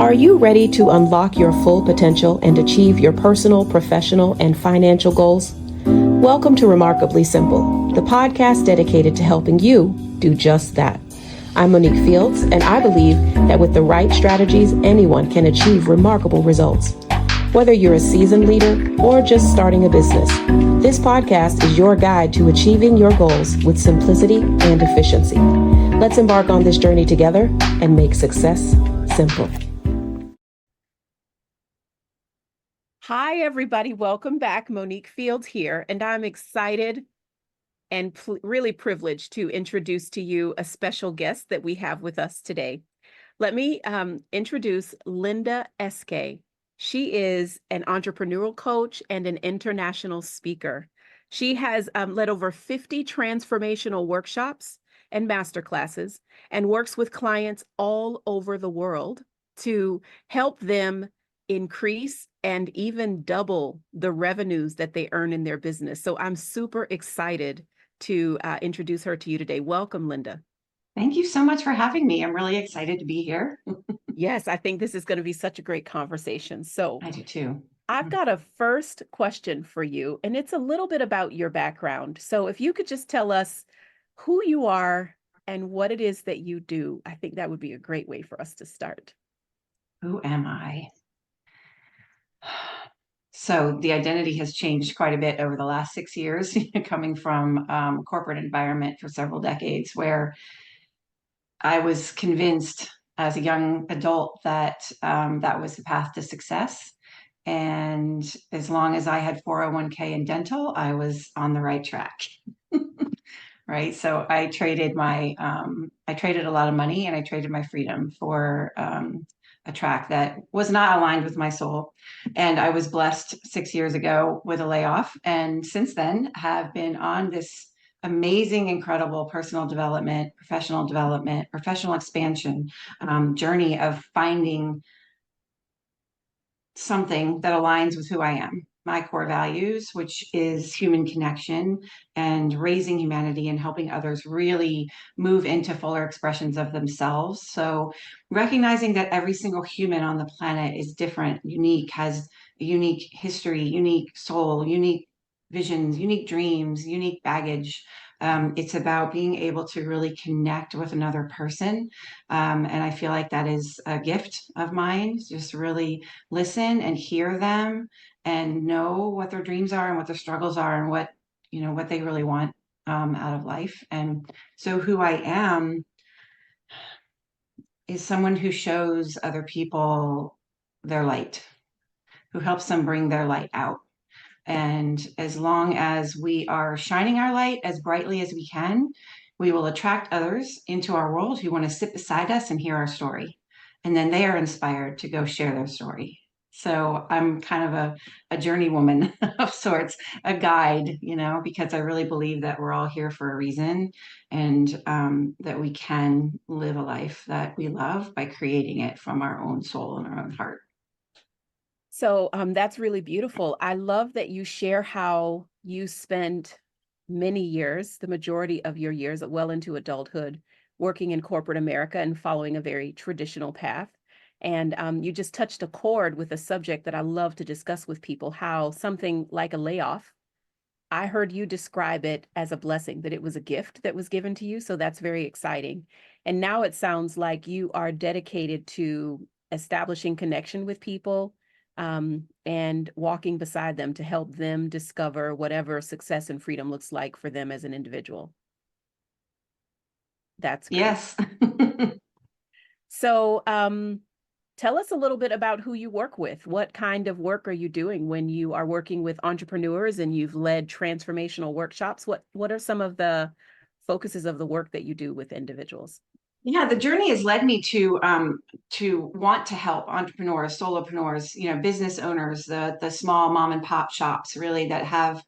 Are you ready to unlock your full potential and achieve your personal, professional, and financial goals? Welcome to Remarkably Simple, the podcast dedicated to helping you do just that. I'm Moneke Fields, and I believe that with the right strategies, anyone can achieve remarkable results. Whether you're a seasoned leader or just starting a business, this podcast is your guide to achieving your goals with simplicity and efficiency. Let's embark on this journey together and make success simple. Hi, everybody. Welcome back. Moneke Fields here, and I'm excited and really privileged to introduce to you a special guest that we have with us today. Let me introduce Linda Eskay. She is an entrepreneurial coach and an international speaker. She has led over 50 transformational workshops and masterclasses and works with clients all over the world to help them increase and even double the revenues that they earn in their business. So I'm super excited to introduce her to you today. Welcome, Linda. Thank you so much for having me. I'm really excited to be here. Yes, I think this is going to be such a great conversation. So I do too. I've got a first question for you, and it's a little bit about your background. So if you could just tell us who you are and what it is that you do, I think that would be a great way for us to start. Who am I? So the identity has changed quite a bit over the last 6 years, coming from corporate environment for several decades, where I was convinced as a young adult that that was the path to success. And as long as I had 401k and dental, I was on the right track. Right. So I traded a lot of money and I traded my freedom for a track that was not aligned with my soul. And I was blessed 6 years ago with a layoff. And since then have been on this amazing, incredible personal development, professional expansion journey of finding something that aligns with who I am, my core values, which is human connection and raising humanity and helping others really move into fuller expressions of themselves. So recognizing that every single human on the planet is different, unique, has a unique history, unique soul, unique visions, unique dreams, unique baggage. It's about being able to really connect with another person. And I feel like that is a gift of mine, just really listen and hear them and know what their dreams are and what their struggles are and what they really want out of life. And so who I am is someone who shows other people their light, who helps them bring their light out. And as long as we are shining our light as brightly as we can, we will attract others into our world who want to sit beside us and hear our story. And then they are inspired to go share their story. So I'm kind of a journey woman of sorts, a guide, because I really believe that we're all here for a reason and that we can live a life that we love by creating it from our own soul and our own heart. So that's really beautiful. I love that you share how you spent many years, the majority of your years, well into adulthood, working in corporate America and following a very traditional path. And you just touched a chord with a subject that I love to discuss with people, how something like a layoff, I heard you describe it as a blessing, that it was a gift that was given to you. So that's very exciting. And now it sounds like you are dedicated to establishing connection with people and walking beside them to help them discover whatever success and freedom looks like for them as an individual. That's great. Yes. So tell us a little bit about who you work with. What kind of work are you doing when you are working with entrepreneurs and you've led transformational workshops? What are some of the focuses of the work that you do with individuals? Yeah, the journey has led me to want to help entrepreneurs, solopreneurs, business owners, the small mom and pop shops, really that have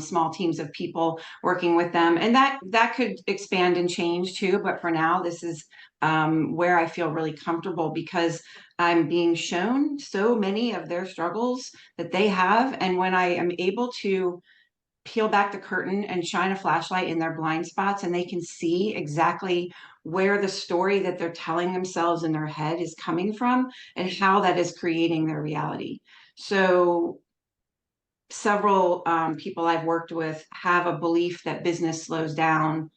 small teams of people working with them, and that could expand and change too. But for now, this is where I feel really comfortable because I'm being shown so many of their struggles that they have, and when I am able to peel back the curtain and shine a flashlight in their blind spots, and they can see exactly where the story that they're telling themselves in their head is coming from and how that is creating their reality. So several people I've worked with have a belief that business slows down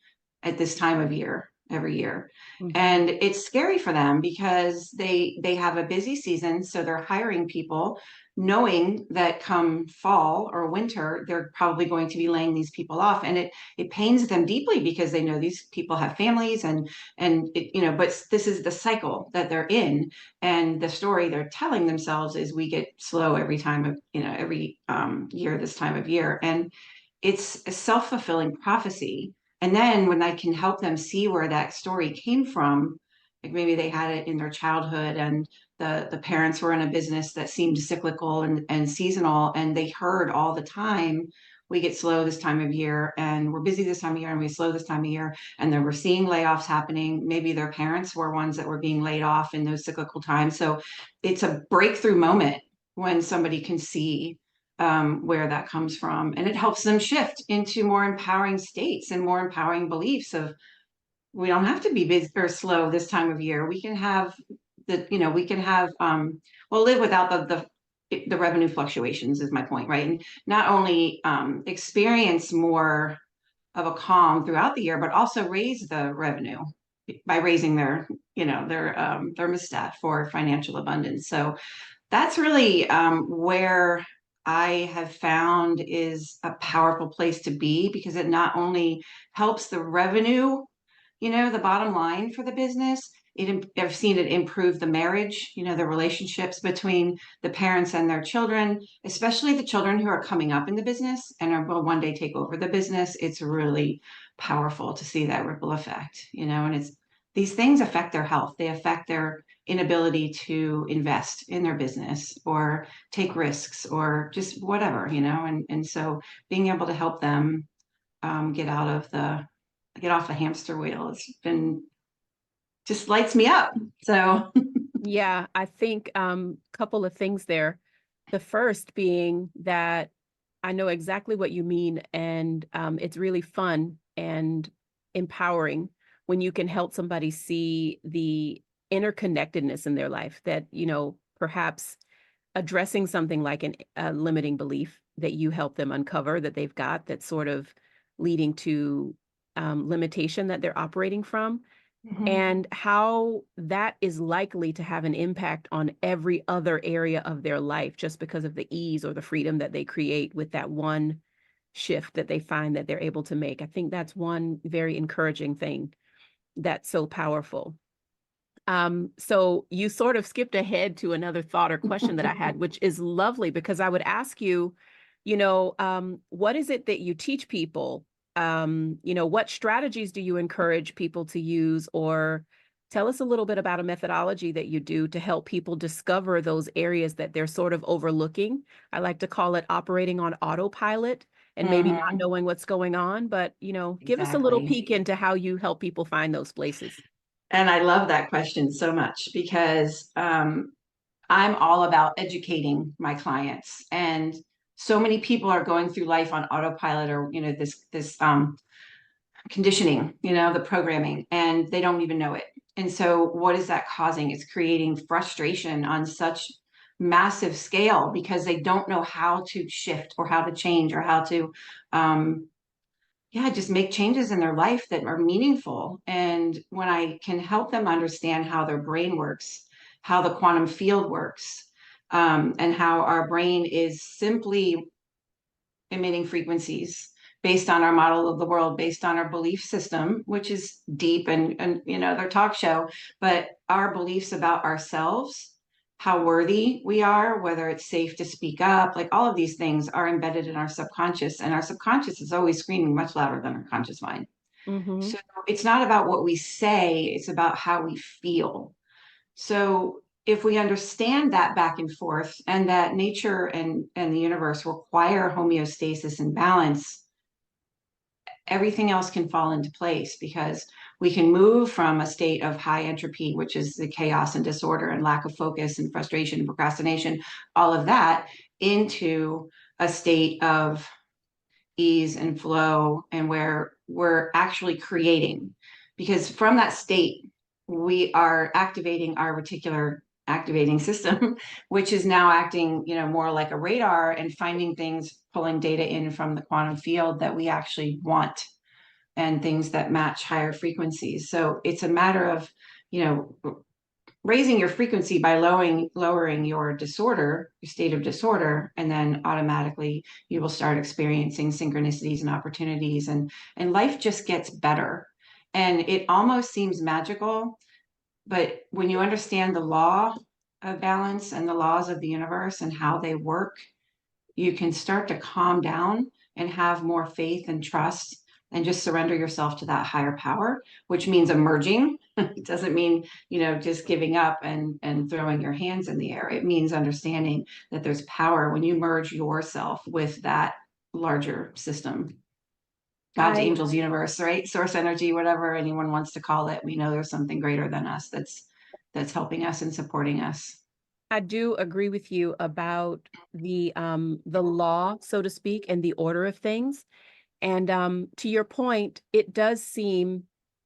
at this time of year every year. Mhm. And it's scary for them because they have a busy season, so they're hiring people knowing that come fall or winter they're probably going to be laying these people off, and it pains them deeply because they know these people have families, and it, you know, but this is the cycle that they're in, and the story they're telling themselves is we get slow every time of, you know, every year this time of year. And it's a self-fulfilling prophecy. And then when I can help them see where that story came from, like maybe they had it in their childhood, and the parents were in a business that seemed cyclical and seasonal, and they heard all the time, we get slow this time of year, and we're busy this time of year, and we slow this time of year. And then we're seeing layoffs happening. Maybe their parents were ones that were being laid off in those cyclical times. So it's a breakthrough moment when somebody can see where that comes from. And it helps them shift into more empowering states and more empowering beliefs of, we don't have to be busy or slow this time of year. We can have we can have, we'll live without the revenue fluctuations is my point, right? And not only experience more of a calm throughout the year, but also raise the revenue by raising their, their thermostat for financial abundance. So that's really where I have found is a powerful place to be, because it not only helps the revenue, the bottom line for the business. I've seen it improve the marriage, the relationships between the parents and their children, especially the children who are coming up in the business and will one day take over the business. It's really powerful to see that ripple effect, and these things affect their health. They affect their inability to invest in their business or take risks or just whatever, and so being able to help them get get off the hamster wheel, it's been just lights me up. So Yeah, I think couple of things there. The first being that I know exactly what you mean, and it's really fun and empowering when you can help somebody see the interconnectedness in their life, that, perhaps addressing something like a limiting belief that you help them uncover that they've got, that's sort of leading to limitation that they're operating from, mhm. and how that is likely to have an impact on every other area of their life just because of the ease or the freedom that they create with that one shift that they find that they're able to make. I think that's one very encouraging thing that's so powerful. So you sort of skipped ahead to another thought or question that I had, which is lovely, because I would ask you, what is it that you teach people? What strategies do you encourage people to use? Or tell us a little bit about a methodology that you do to help people discover those areas that they're sort of overlooking. I like to call it operating on autopilot and maybe not Mhm. knowing what's going on, but, give us a little Exactly. peek into how you help people find those places. And I love that question so much because I'm all about educating my clients. And so many people are going through life on autopilot, or, this conditioning, the programming, and they don't even know it. And so what is that causing? It's creating frustration on such massive scale because they don't know how to shift or how to change or how to um, just make changes in their life that are meaningful. And when I can help them understand how their brain works, how the quantum field works, and how our brain is simply emitting frequencies based on our model of the world, based on our belief system, which is deep and their talk show, but our beliefs about ourselves, how worthy we are, whether it's safe to speak up, like all of these things are embedded in our subconscious, and our subconscious is always screaming much louder than our conscious mind. Mm-hmm. So it's not about what we say, it's about how we feel. So if we understand that back and forth, and that nature and the universe require homeostasis and balance, everything else can fall into place, because we can move from a state of high entropy, which is the chaos and disorder and lack of focus and frustration and procrastination, all of that, into a state of ease and flow, and where we're actually creating. Because from that state, we are activating our reticular activating system, which is now acting, more like a radar and finding things, pulling data in from the quantum field that we actually want, and things that match higher frequencies. So it's a matter of, you know, raising your frequency by lowering your disorder, your state of disorder, and then automatically you will start experiencing synchronicities and opportunities, and life just gets better. And it almost seems magical, but when you understand the law of balance and the laws of the universe and how they work, you can start to calm down and have more faith and trust, and just surrender yourself to that higher power, which means emerging. It doesn't mean, just giving up and throwing your hands in the air. It means understanding that there's power when you merge yourself with that larger system. God's I angels, universe, right? Source energy, whatever anyone wants to call it. We know there's something greater than us that's helping us and supporting us. I do agree with you about the law, so to speak, and the order of things. And to your point, it does seem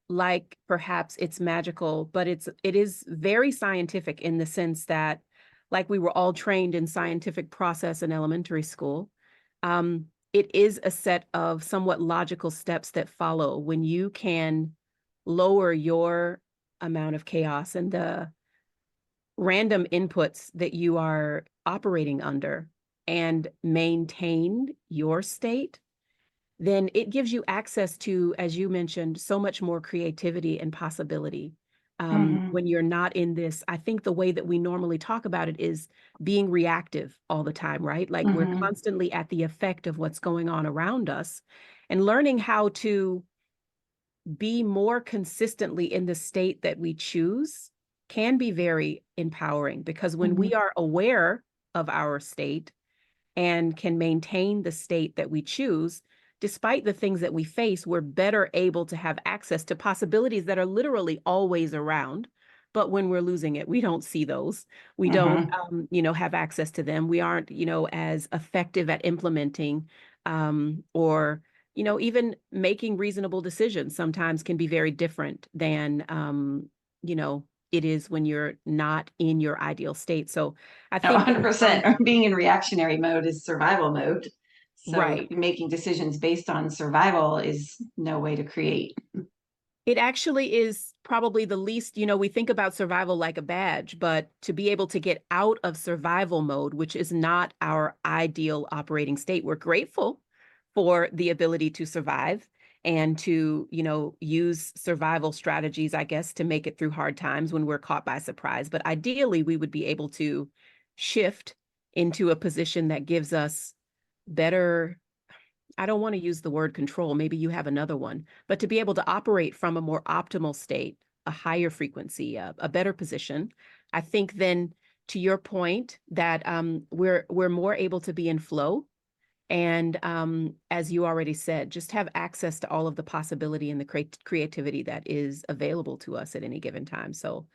like perhaps it's magical, but it is very scientific in the sense that, like we were all trained in scientific process in elementary school, it is a set of somewhat logical steps that follow when you can lower your amount of chaos and the random inputs that you are operating under and maintain your state, then it gives you access to, as you mentioned, so much more creativity and possibility. Mm-hmm. When you're not in this, I think the way that we normally talk about it is being reactive all the time, right? Like we're Mm-hmm. constantly at the effect of what's going on around us, and learning how to be more consistently in the state that we choose can be very empowering, because when Mm-hmm. we are aware of our state and can maintain the state that we choose, despite the things that we face, we're better able to have access to possibilities that are literally always around. But when we're losing it, we don't see those. We don't, Mm-hmm. have access to them. We aren't, as effective at implementing, or, even making reasonable decisions sometimes can be very different than, you know, it is when you're not in your ideal state. So I No, think that from 100%. Being in reactionary mode is survival mode. So right. making decisions based on survival is no way to create. It actually is probably the least, we think about survival like a badge, but to be able to get out of survival mode, which is not our ideal operating state, we're grateful for the ability to survive and to, use survival strategies, I guess, to make it through hard times when we're caught by surprise. But ideally, we would be able to shift into a position that gives us better, I don't want to use the word control, maybe you have another one, but to be able to operate from a more optimal state, a higher frequency, a better position. I think then, to your point, that we're more able to be in flow, and as you already said, just have access to all of the possibility and the creativity that is available to us at any given time. So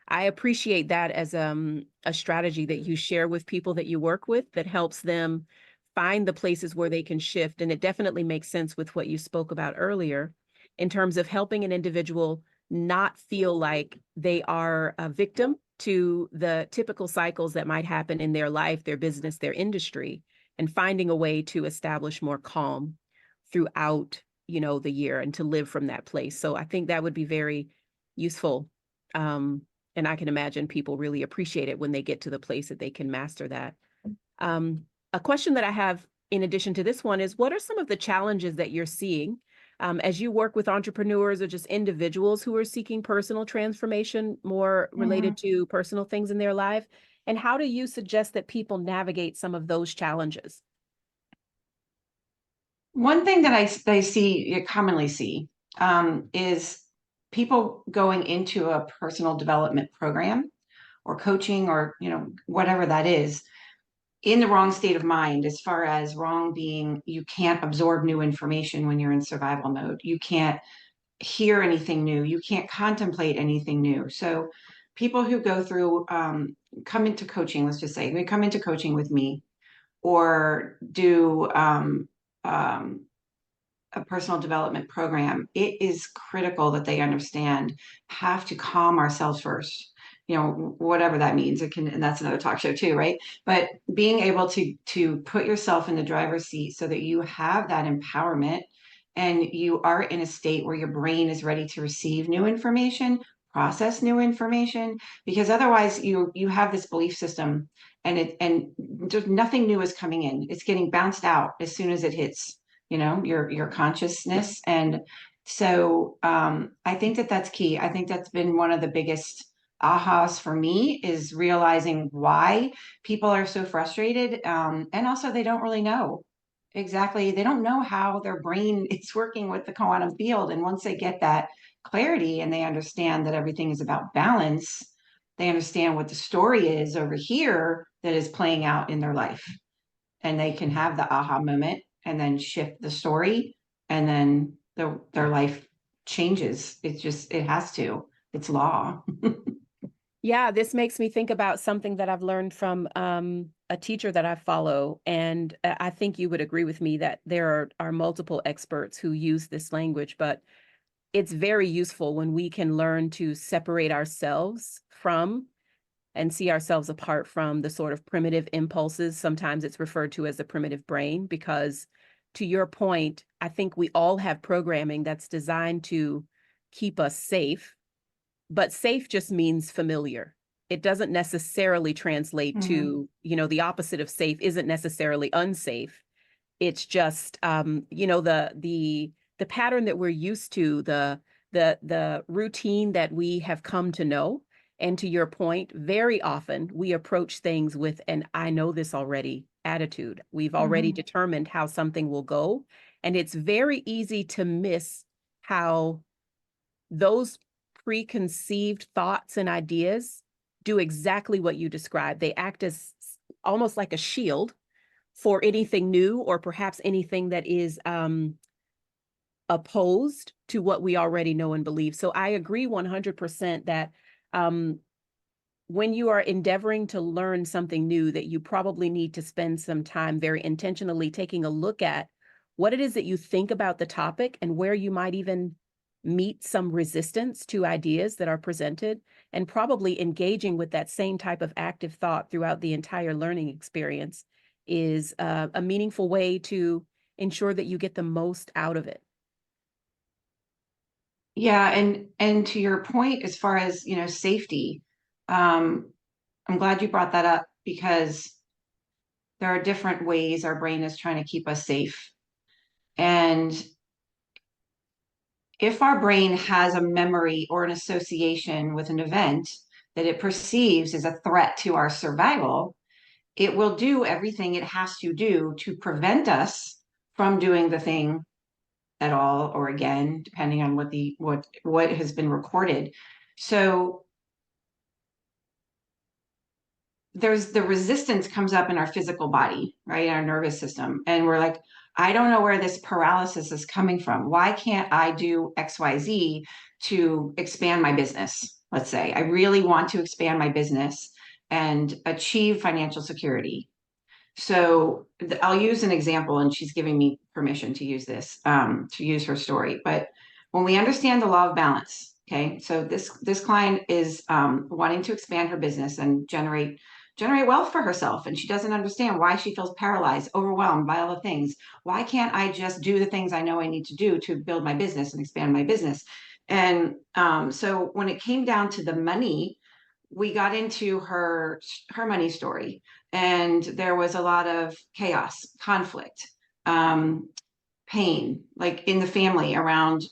I appreciate that as a strategy that you share with people that you work with that helps them find the places where they can shift. And it definitely makes sense with what you spoke about earlier in terms of helping an individual not feel like they are a victim to the typical cycles that might happen in their life, their business, their industry, and finding a way to establish more calm throughout, the year, and to live from that place. So I think that would be very useful. Um, and I can imagine people really appreciate it when they get to the place that they can master that. Um, a question that I have in addition to this one is, what are some of the challenges that you're seeing as you work with entrepreneurs or just individuals who are seeking personal transformation, more Mhm. related to personal things in their life? And how do you suggest that people navigate some of those challenges? One thing that I commonly see, is people going into a personal development program or coaching, or whatever that is, in the wrong state of mind. As far as wrong being, you can't absorb new information when you're in survival mode. You can't hear anything new. You can't contemplate anything new. So people who go through, come into coaching, let's just say they come into coaching with me, or do um, a personal development program, it is critical that they understand have to calm ourselves first. You know, whatever that means. It can, and that's another talk show too, right? But being able to put yourself in the driver's seat so that you have that empowerment and you are in a state where your brain is ready to receive new information, process new information, because otherwise you have this belief system and just nothing new is coming in. It's getting bounced out as soon as it hits, you know, your consciousness. And so I think that that's key. I think that's been one of the biggest ahas for me, is realizing why people are so frustrated, and also they don't really know exactly, they don't know how their brain is working with the quantum field. And once they get that clarity and they understand that everything is about balance, they understand what the story is over here that is playing out in their life, and they can have the aha moment and then shift the story, and then their life changes. It's just, it has to, it's law. Yeah, this makes me think about something that I've learned from a teacher that I follow. And I think you would agree with me that there are multiple experts who use this language, but it's very useful when we can learn to separate ourselves from and see ourselves apart from the sort of primitive impulses. Sometimes it's referred to as the primitive brain, because to your point, I think we all have programming that's designed to keep us safe, but safe just means familiar. It doesn't necessarily translate Mm-hmm. to, the opposite of safe isn't necessarily unsafe. It's just, the pattern that we're used to, the routine that we have come to know. And to your point, very often we approach things with an I know this already attitude. We've already Mm-hmm. determined how something will go. And it's very easy to miss how those preconceived thoughts and ideas do exactly what you described. They act as almost like a shield for anything new, or perhaps anything that is opposed to what we already know and believe. So I agree 100% that um, when you are endeavoring to learn something new, that you probably need to spend some time very intentionally taking a look at what it is that you think about the topic, and where you might even meet some resistance to ideas that are presented, and probably engaging with that same type of active thought throughout the entire learning experience is a meaningful way to ensure that you get the most out of it. Yeah, and to your point, as far as, you know, safety, um, I'm glad you brought that up, because there are different ways our brain is trying to keep us safe. And if our brain has a memory or an association with an event that it perceives as a threat to our survival, it will do everything it has to do to prevent us from doing the thing at all or again, depending on what has been recorded. So there's the resistance comes up in our physical body, right? Our nervous system. And we're like, I don't know where this paralysis is coming from. Why can't I do XYZ to expand my business? Let's say I really want to expand my business and achieve financial security. So I'll use an example, and she's giving me permission to use this, to use her story. But when we understand the law of balance, okay, so this client is wanting to expand her business and generate wealth for herself, and she doesn't understand why she feels paralyzed, overwhelmed by all the things. Why can't I just do the things I know I need to do to build my business and expand my business? And so when it came down to the money, we got into her money story, and there was a lot of chaos, conflict, um, pain, like in the family around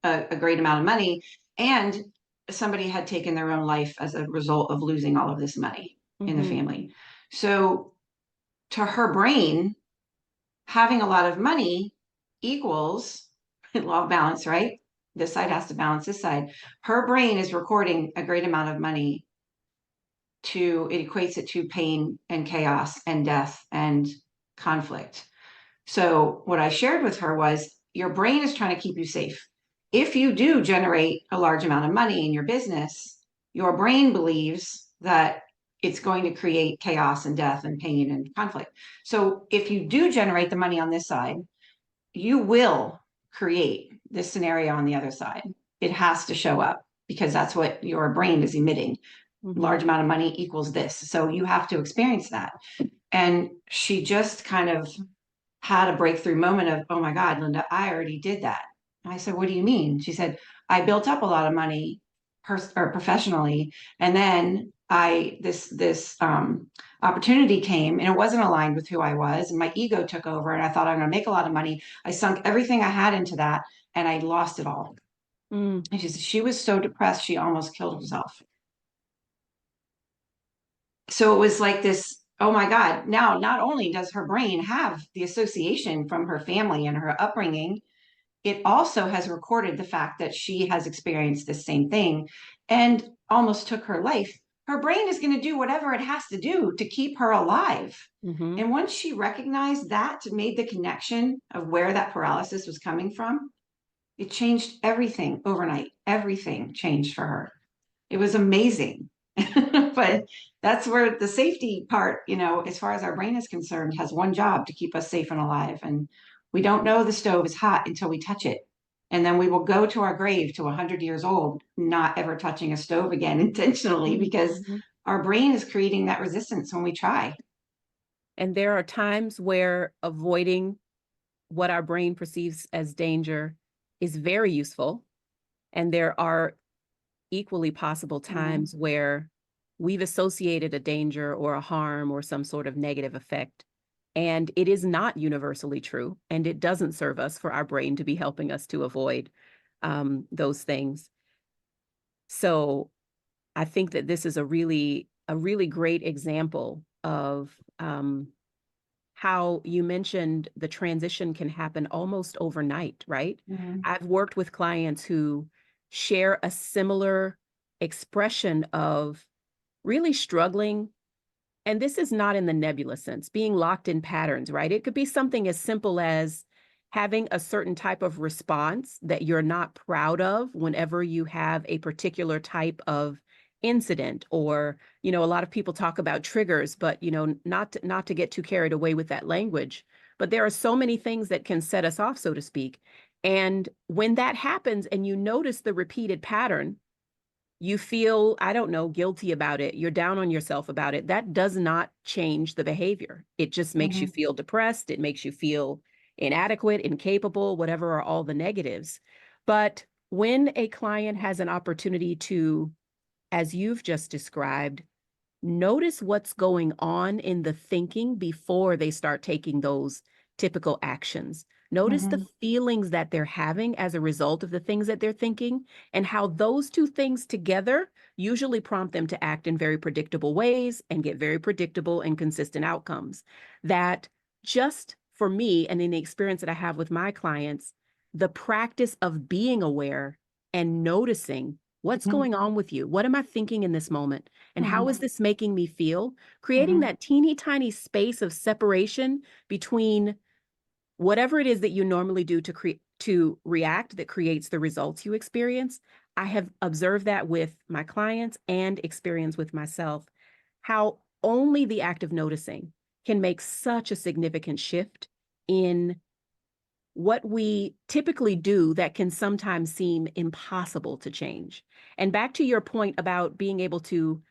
a great amount of money, and somebody had taken their own life as a result of losing all of this money in the Mm-hmm. family. So to her brain, having a lot of money equals law of balance, right? This side has to balance this side. Her brain is recording a great amount of money, to it equates it to pain and chaos and death and conflict. So what I shared with her was, your brain is trying to keep you safe. If you do generate a large amount of money in your business, your brain believes that it's going to create chaos and death and pain and conflict. So if you do generate the money on this side, you will create this scenario on the other side. It has to show up because that's what your brain is emitting. Mhm. Large amount of money equals this. So you have to experience that. And she just kind of had a breakthrough moment of, oh my God, Linda, I already did that. And I said, what do you mean? She said, I built up a lot of money or professionally. And then this opportunity came and it wasn't aligned with who I was. And my ego took over and I thought I'm going to make a lot of money. I sunk everything I had into that and I lost it all. Mm. And she was so depressed, she almost killed herself. So it was like this, oh my God, now not only does her brain have the association from her family and her upbringing, it also has recorded the fact that she has experienced the same thing and almost took her life. Her brain is going to do whatever it has to do to keep her alive. Mhm. And once she recognized that, made the connection of where that paralysis was coming from, it changed everything overnight. Everything changed for her. It was amazing. But that's where the safety part, as far as our brain is concerned, has one job to keep us safe and alive. And we don't know the stove is hot until we touch it. And then we will go to our grave to 100 years old, not ever touching a stove again intentionally because Mhm. our brain is creating that resistance when we try. And there are times where avoiding what our brain perceives as danger is very useful. And there are equally possible Mhm. times where we've associated a danger or a harm or some sort of negative effect. And it is not universally true. And it doesn't serve us for our brain to be helping us to avoid those things. So I think that this is a really great example of how you mentioned the transition can happen almost overnight, right? Mhm. I've worked with clients who share a similar expression of really struggling. And this is not in the nebulous sense, being locked in patterns, right? It could be something as simple as having a certain type of response that you're not proud of whenever you have a particular type of incident. Or a lot of people talk about triggers, but not to get too carried away with that language, but there are so many things that can set us off, so to speak. And when that happens and you notice the repeated pattern, you feel, I don't know, guilty about it, you're down on yourself about it, that does not change the behavior. It just makes you Mhm. feel depressed. It makes you feel inadequate, incapable, whatever are all the negatives. But when a client has an opportunity to, as you've just described, notice what's going on in the thinking before they start taking those typical actions. Notice the Mhm. feelings that they're having as a result of the things that they're thinking, and how those two things together usually prompt them to act in very predictable ways and get very predictable and consistent outcomes. That, just for me and in the experience that I have with my clients, the practice of being aware and noticing what's Mhm. going on with you. What am I thinking in this moment? And how is Mhm. this making me feel? Creating Mhm. that teeny tiny space of separation between whatever it is that you normally do to react that creates the results you experience. I have observed that with my clients and experience with myself, how only the act of noticing can make such a significant shift in what we typically do that can sometimes seem impossible to change. And back to your point about being able to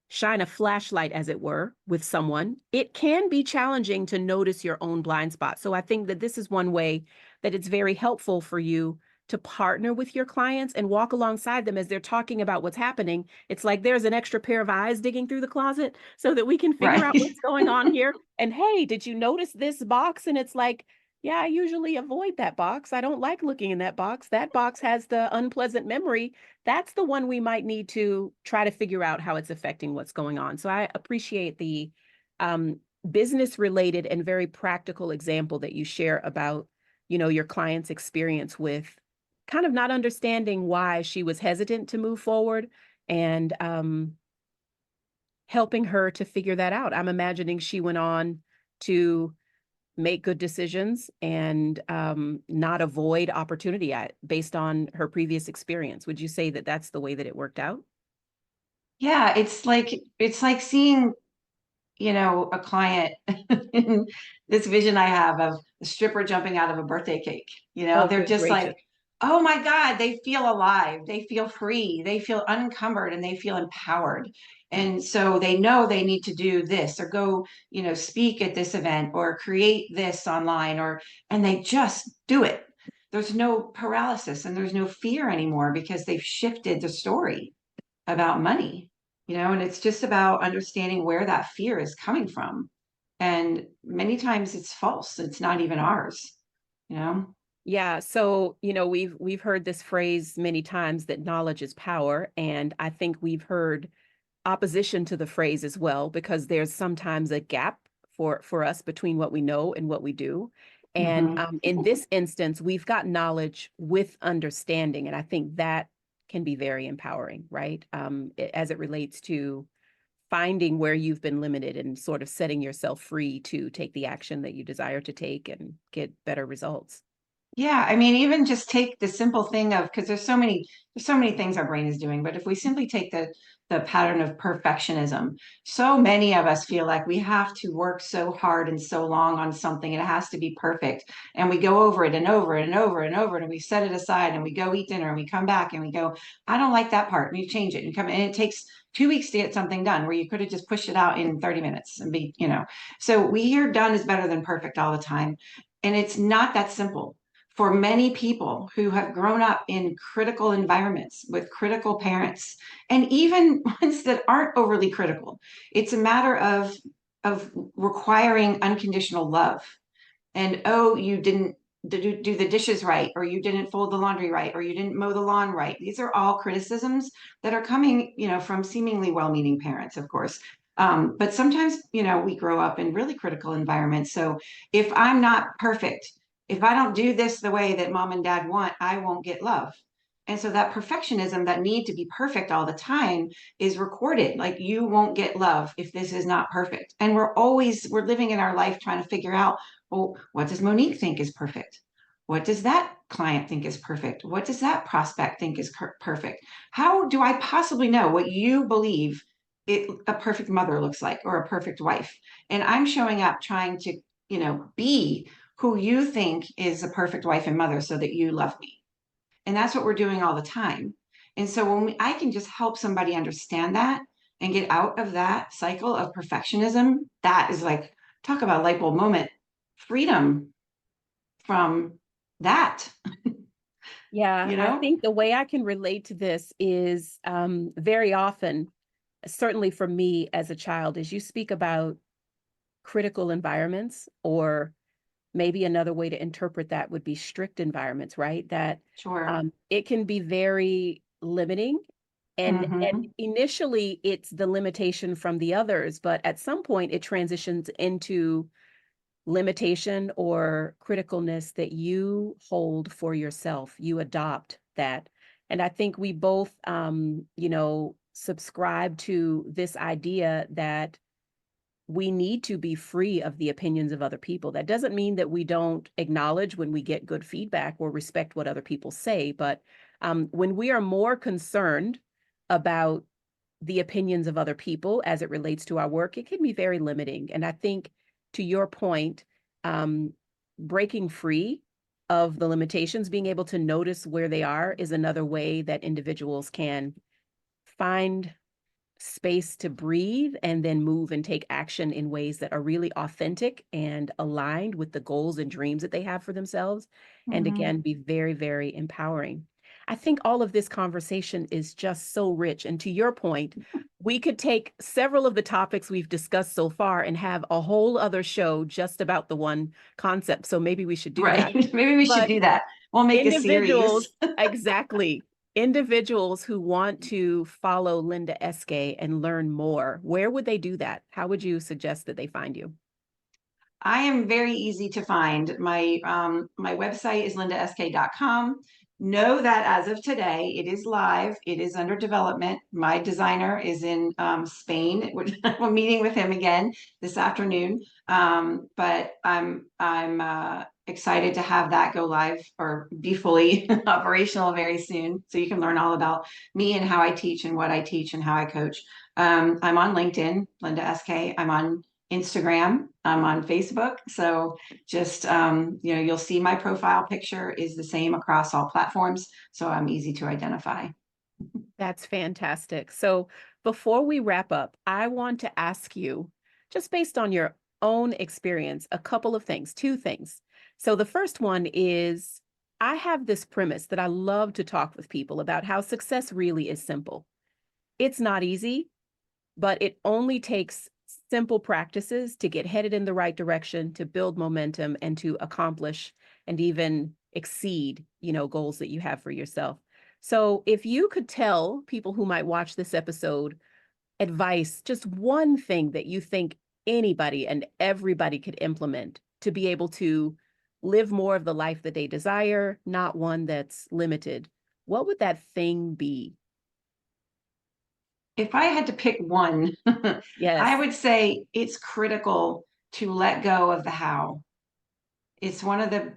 shine a flashlight, as it were, with someone, it can be challenging to notice your own blind spot. So I think that this is one way that it's very helpful for you to partner with your clients and walk alongside them as they're talking about what's happening. It's like there's an extra pair of eyes digging through the closet so that we can figure out Right. what's going on here. And hey, did you notice this box? And it's like, yeah, I usually avoid that box. I don't like looking in that box. That box has the unpleasant memory. That's the one we might need to try to figure out how it's affecting what's going on. So I appreciate the um, business related and very practical example that you share about, your client's experience with kind of not understanding why she was hesitant to move forward, and helping her to figure that out. I'm imagining she went on to make good decisions and not avoid opportunity based on her previous experience. Would you say that that's the way that it worked out? Yeah, it's like seeing a client in this vision I have of a stripper jumping out of a birthday cake. Oh, They're good just gracious. like, oh my God, they feel alive, they feel free, they feel unencumbered, and they feel empowered. And so they know they need to do this or go, speak at this event or create this online, and they just do it. There's no paralysis and there's no fear anymore because they've shifted the story about money, and it's just about understanding where that fear is coming from. And many times it's false. It's not even ours, you know? Yeah, so we've heard this phrase many times that knowledge is power, and I think we've heard opposition to the phrase as well because there's sometimes a gap for us between what we know and what we do. And Mm-hmm. in this instance, we've got knowledge with understanding, and I think that can be very empowering, right? As it relates to finding where you've been limited and sort of setting yourself free to take the action that you desire to take and get better results. Yeah, I mean, even just take the simple thing of, because there's so many things our brain is doing, but if we simply take the pattern of perfectionism, so many of us feel like we have to work so hard and so long on something, and it has to be perfect. And we go over it and over it and over and over, and we set it aside and we go eat dinner and we come back and we go, I don't like that part. And you change it and come, and it takes 2 weeks to get something done where you could have just pushed it out in 30 minutes and So we hear done is better than perfect all the time. And it's not that simple for many people who have grown up in critical environments with critical parents, and even ones that aren't overly critical. It's a matter of requiring unconditional love. And oh, you didn't do the dishes right, or you didn't fold the laundry right, or you didn't mow the lawn right. These are all criticisms that are coming, from seemingly well-meaning parents, of course. But sometimes, we grow up in really critical environments. So if I'm not perfect, if I don't do this the way that mom and dad want, I won't get love. And so that perfectionism, that need to be perfect all the time, is recorded. Like, you won't get love if this is not perfect. And we're living in our life trying to figure out, well, what does Monique think is perfect? What does that client think is perfect? What does that prospect think is perfect? How do I possibly know what you believe a perfect mother looks like, or a perfect wife? And I'm showing up trying to, be who you think is a perfect wife and mother so that you love me. And that's what we're doing all the time. And so I can just help somebody understand that and get out of that cycle of perfectionism, that is like, talk about a light bulb moment, freedom from that, Yeah, you I know? think the way I can relate to this is very often, certainly for me as a child, as you speak about critical environments, or maybe another way to interpret that would be strict environments, right? That Sure. it can be very limiting. And Mm-hmm. initially it's the limitation from the others, but at some point it transitions into limitation or criticalness that you hold for yourself. You adopt that. And I think we both, subscribe to this idea that we need to be free of the opinions of other people. That doesn't mean that we don't acknowledge when we get good feedback or respect what other people say, but when we are more concerned about the opinions of other people as it relates to our work, it can be very limiting. And I think, to your point, um, breaking free of the limitations, being able to notice where they are, is another way that individuals can find space to breathe and then move and take action in ways that are really authentic and aligned with the goals and dreams that they have for themselves. And Mm-hmm. again, be very, very empowering. I think all of this conversation is just so rich. And to your point, we could take several of the topics we've discussed so far and have a whole other show just about the one concept. So maybe we should do Right. that. Maybe we should But do that. We'll make a individuals, series. exactly. Individuals who want to follow Linda Eskay and learn more, where would they do that? How would you suggest that they find you? I am very easy to find. My website is lindask.com. Know that as of today, it is live. It is under development. My designer is in Spain. I'm meeting with him again this afternoon. But I'm excited to have that go live or be fully operational very soon, so you can learn all about me and how I teach and what I teach and how I coach. I'm on LinkedIn, Linda Eskay. I'm on Instagram. I'm on Facebook. So just, you'll see my profile picture is the same across all platforms. So I'm easy to identify. That's fantastic. So before we wrap up, I want to ask you, just based on your own experience, a couple of things, two things. So the first one is I have this premise that I love to talk with people about how success really is simple. It's not easy, but it only takes simple practices to get headed in the right direction, to build momentum, and to accomplish and even exceed, goals that you have for yourself. So if you could tell people who might watch this episode advice, just one thing that you think anybody and everybody could implement to be able to live more of the life that they desire, not one that's limited, what would that thing be? If I had to pick one, I Yes. would say it's critical to let go of the how. It's one of the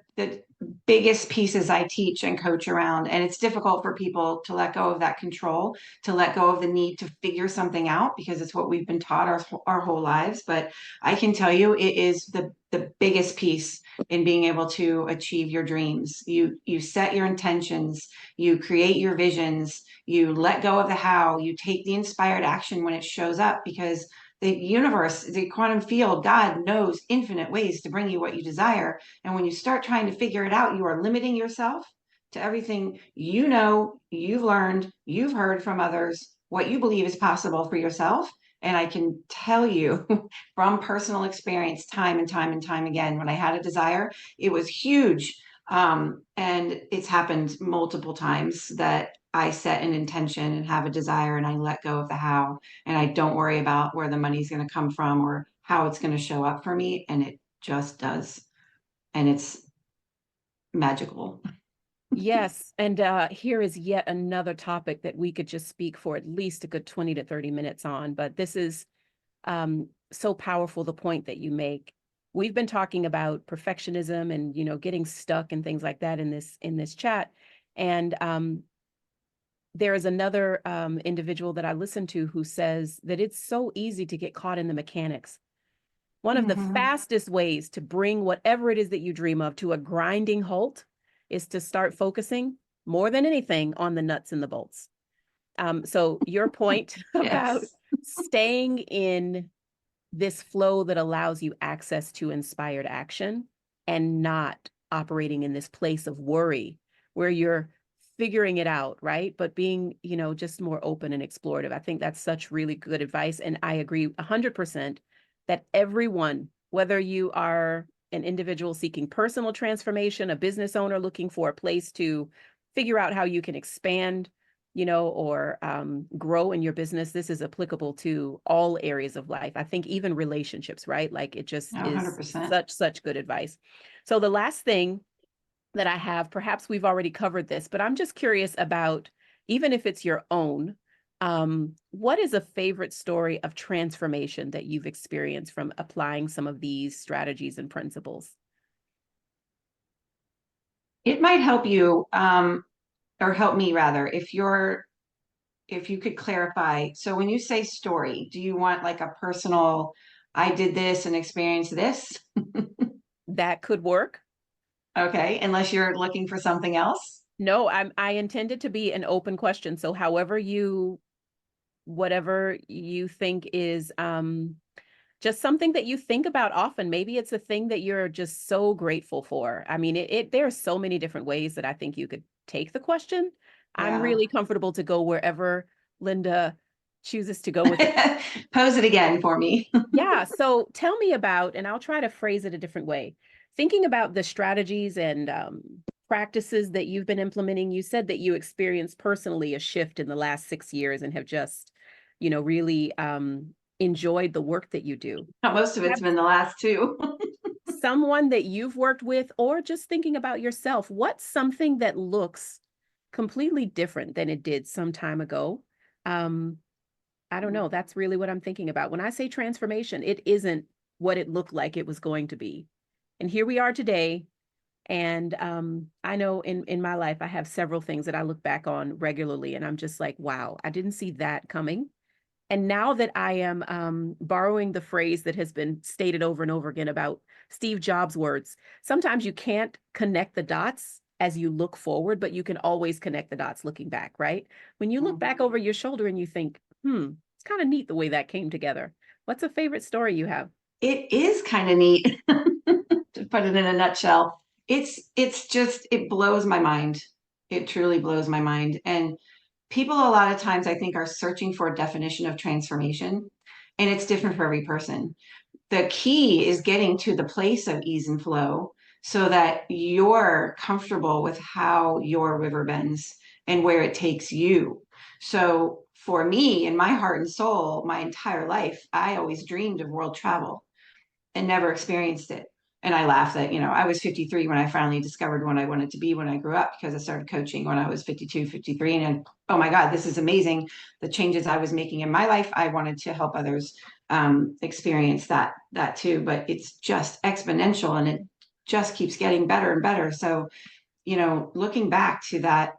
biggest pieces I teach and coach around. And it's difficult for people to let go of that control, to let go of the need to figure something out because it's what we've been taught our whole lives. But I can tell you it is the biggest piece in being able to achieve your dreams. You set your intentions, you create your visions, you let go of the how, you take the inspired action when it shows up because the universe, the quantum field, God knows infinite ways to bring you what you desire. And when you start trying to figure it out, you are limiting yourself to everything you've learned, you've heard from others, what you believe is possible for yourself. And I can tell you from personal experience, time and time and time again, when I had a desire, it was huge. And it's happened multiple times that I set an intention and have a desire and I let go of the how and I don't worry about where the money's going to come from or how it's going to show up for me. And it just does. And it's magical. Yes, and here is yet another topic that we could just speak for at least a good 20 to 30 minutes on, but this is so powerful, the point that you make. We've been talking about perfectionism and, getting stuck and things like that in this chat. And there is another individual that I listen to who says that it's so easy to get caught in the mechanics. One of the Mm-hmm. fastest ways to bring whatever it is that you dream of to a grinding halt is to start focusing more than anything on the nuts and the bolts. So your point about Yes. staying in this flow that allows you access to inspired action and not operating in this place of worry where you're figuring it out, right? But being, just more open and explorative. I think that's such really good advice. And I agree 100% that everyone, whether you are an individual seeking personal transformation, a business owner looking for a place to figure out how you can expand, or grow in your business, this is applicable to all areas of life. I think even relationships, right? Like it just is 100%. such good advice. So the last thing that I have, perhaps we've already covered this, but I'm just curious about, even if it's your own, what is a favorite story of transformation that you've experienced from applying some of these strategies and principles? It might help you, or help me rather, if you could clarify. So when you say story, do you want like a personal, I did this and experienced this? That could work. Okay, unless you're looking for something else. No, I intended to be an open question. So whatever you think is just something that you think about often. Maybe it's a thing that you're just so grateful for. I mean, there are so many different ways that I think you could take the question. I'm Yeah. really comfortable to go wherever Linda chooses to go with it. Pose it again for me. Yeah. So tell me about, and I'll try to phrase it a different way. Thinking about the strategies and practices that you've been implementing, you said that you experienced personally a shift in the last 6 years and have just, really enjoyed the work that you do. Most of it's been the last two. Someone that you've worked with, or just thinking about yourself, what's something that looks completely different than it did some time ago? Um, I don't know. That's really what I'm thinking about. When I say transformation, it isn't what it looked like it was going to be. And here we are today. And I know in my life, I have several things that I look back on regularly, and I'm just like, wow, I didn't see that coming. And now that I am borrowing the phrase that has been stated over and over again about Steve Jobs' words, sometimes you can't connect the dots as you look forward, but you can always connect the dots looking back, right? When you look Mm. back over your shoulder and you think, it's kind of neat the way that came together. What's a favorite story you have? It is kind of neat to put it in a nutshell. It's just it blows my mind. It truly blows my mind. And people a lot of times I think are searching for a definition of transformation, and it's different for every person. The key is getting to the place of ease and flow so that you're comfortable with how your river bends and where it takes you. So for me, in my heart and soul, my entire life, I always dreamed of world travel and never experienced it. And I laugh that, I was 53 when I finally discovered what I wanted to be when I grew up, because I started coaching when I was 52, 53. And oh my God, this is amazing. The changes I was making in my life, I wanted to help others experience that too. But it's just exponential and it just keeps getting better and better. So, looking back to that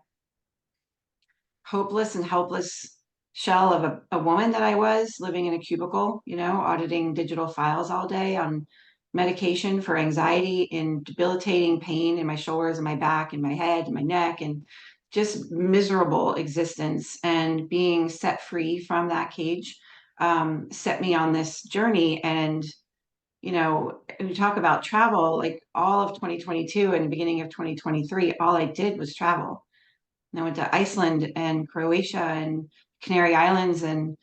hopeless and helpless shell of a woman that I was living in a cubicle, auditing digital files all day on medication for anxiety and debilitating pain in my shoulders and my back and my head and my neck, and just miserable existence. And being set free from that cage set me on this journey. And we talk about travel, like all of 2022 and the beginning of 2023, all I did was travel. And I went to Iceland and Croatia and Canary Islands, and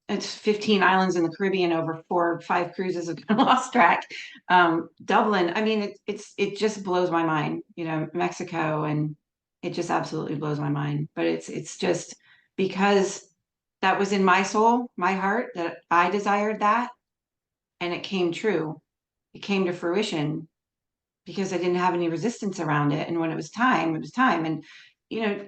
it's 15 islands in the Caribbean over 4 or 5 cruises. I've lost track. Dublin. I mean, it just blows my mind. Mexico, and it just absolutely blows my mind. But it's just because that was in my soul, my heart, that I desired that, and it came true. It came to fruition because I didn't have any resistance around it. And when it was time, it was time. And,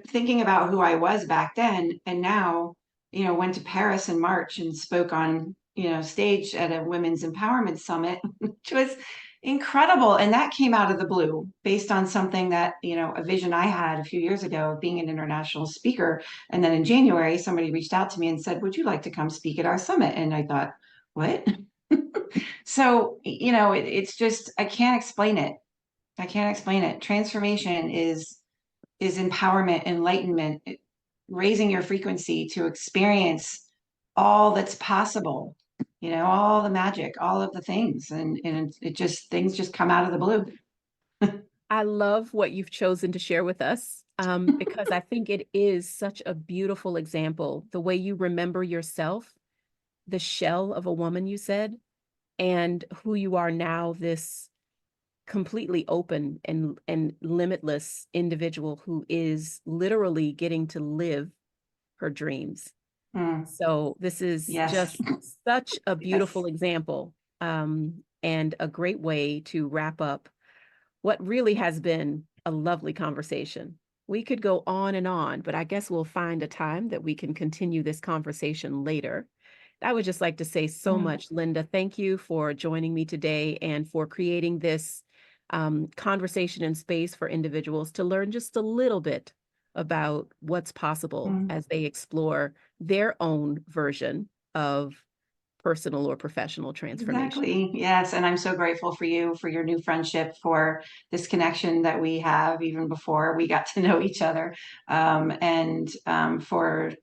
thinking about who I was back then and now, went to Paris in March and spoke on, stage at a women's empowerment summit, which was incredible. And that came out of the blue based on something that, a vision I had a few years ago of being an international speaker. And then in January, somebody reached out to me and said, would you like to come speak at our summit? And I thought, what? So, it's just, I can't explain it. I can't explain it. Transformation is empowerment, enlightenment, raising your frequency to experience all that's possible, all the magic, all of the things. And it just, things just come out of the blue. I love what you've chosen to share with us because I think it is such a beautiful example. The way you remember yourself, the shell of a woman, you said, and who you are now, this completely open and limitless individual who is literally getting to live her dreams. Mm, So this is yes. just such a Yes. beautiful example and a great way to wrap up what really has been a lovely conversation. We could go on, but I guess we'll find a time that we can continue this conversation later. I would just like to say so Mm, much, Linda. Thank you for joining me today and for creating this conversation and space for individuals to learn just a little bit about what's possible mm. as they explore their own version of personal or professional transformation. Exactly. Yes. And I'm so grateful for you, for your new friendship, for this connection that we have even before we got to know each other. And for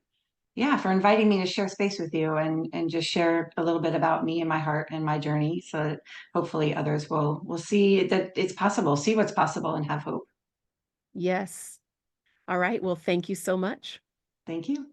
yeah, for inviting me to share space with you and just share a little bit about me and my heart and my journey, so that hopefully others will see that it's possible, see what's possible, and have hope. Yes. All right. Well, thank you so much. Thank you.